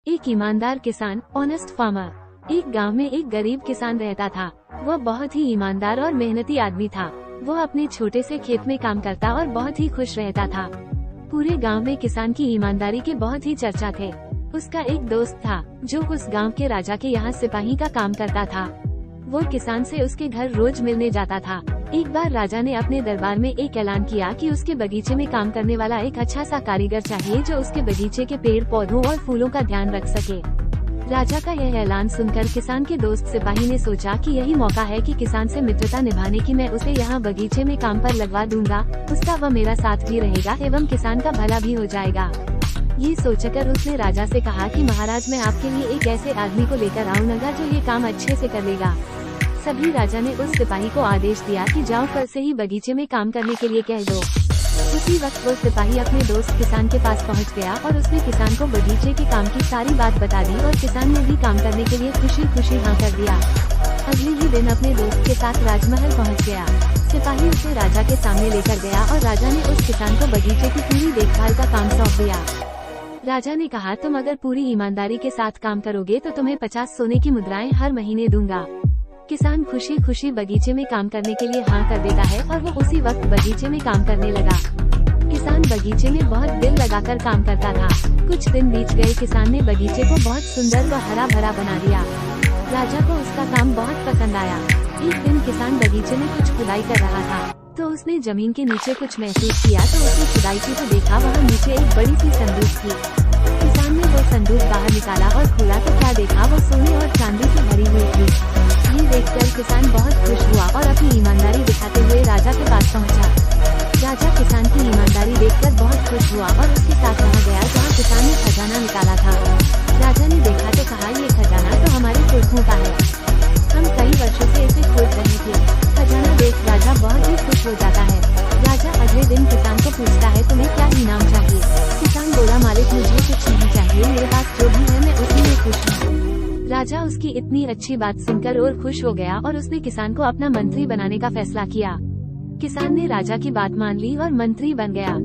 एक ईमानदार किसान, ऑनेस्ट फार्मर। एक गांव में एक गरीब किसान रहता था। वह बहुत ही ईमानदार और मेहनती आदमी था। वह अपने छोटे से खेत में काम करता और बहुत ही खुश रहता था। पूरे गांव में किसान की ईमानदारी के बहुत ही चर्चा थे। उसका एक दोस्त था जो उस गांव के राजा के यहाँ सिपाही का काम करता था। वो किसान से उसके घर रोज मिलने जाता था। एक बार राजा ने अपने दरबार में एक ऐलान किया कि उसके बगीचे में काम करने वाला एक अच्छा सा कारीगर चाहिए जो उसके बगीचे के पेड़ पौधों और फूलों का ध्यान रख सके। राजा का यह ऐलान सुनकर किसान के दोस्त सिपाही ने सोचा कि यही मौका है कि किसान से मित्रता निभाने की मैं उसे यहाँ बगीचे में काम पर लगवा दूंगा। उसका वह मेरा साथ भी रहेगा एवं किसान का भला भी हो जाएगा। ये सोचकर उसने राजा से कहा कि महाराज, मैं आपके लिए एक ऐसे आदमी को लेकर आऊंगा जो ये काम अच्छे से कर लेगा। सभी राजा ने उस सिपाही को आदेश दिया कि जाओ, कल से ही बगीचे में काम करने के लिए कह दो। उसी वक्त वो सिपाही अपने दोस्त किसान के पास पहुंच गया और उसने किसान को बगीचे के काम की सारी बात बता दी और किसान ने भी काम करने के लिए खुशी खुशी हाँ कर दिया। अगले ही दिन अपने दोस्त के साथ राजमहल पहुंच गया। सिपाही उसे राजा के सामने लेकर गया और राजा ने उस किसान को बगीचे की पूरी देखभाल का काम सौंप दिया। राजा ने कहा, तुम अगर पूरी ईमानदारी के साथ काम करोगे तो तुम्हें 50 सोने की मुद्राएं हर महीने दूंगा। किसान खुशी खुशी बगीचे में काम करने के लिए हाँ कर देता है और वो उसी वक्त बगीचे में काम करने लगा। किसान बगीचे में बहुत दिल लगाकर काम करता था। कुछ दिन बीत गए। किसान ने बगीचे को बहुत सुंदर व हरा भरा बना दिया। राजा को उसका काम बहुत पसंद आया। एक दिन किसान बगीचे में कुछ खुदाई कर रहा था तो उसने जमीन के नीचे कुछ महसूस किया। तो उसने खुदाई की तो देखा वहाँ नीचे एक बड़ी सी संदूक थी। किसान ने वो संदूक बाहर निकाला और खोला तो क्या देखा, वो सोने और चांदी से भरी हुई थी। ये देखकर किसान बहुत खुश हुआ और अपनी ईमानदारी दिखाते हुए राजा के पास पहुंचा। राजा किसान की ईमानदारी देखकर बहुत खुश हुआ और उसके साथ वहां गया जहां किसान ने खजाना निकाला था। राजा ने देखा तो कहा, ये खजाना तो हमारे पुरखों का है। हम कई वर्षों से इसे खोज रहे थे। खजाना देख राजा बहुत ही खुश हो जाता है। राजा अगले दिन किसान को पूछता है, तुम्हें क्या इनाम चाहिए? किसान बोला, मालिक, मुझे कुछ नहीं चाहिए, मेरे पास जो भी है मैं उसी में खुश हूँ। राजा उसकी इतनी अच्छी बात सुनकर और खुश हो गया और उसने किसान को अपना मंत्री बनाने का फैसला किया। किसान ने राजा की बात मान ली और मंत्री बन गया।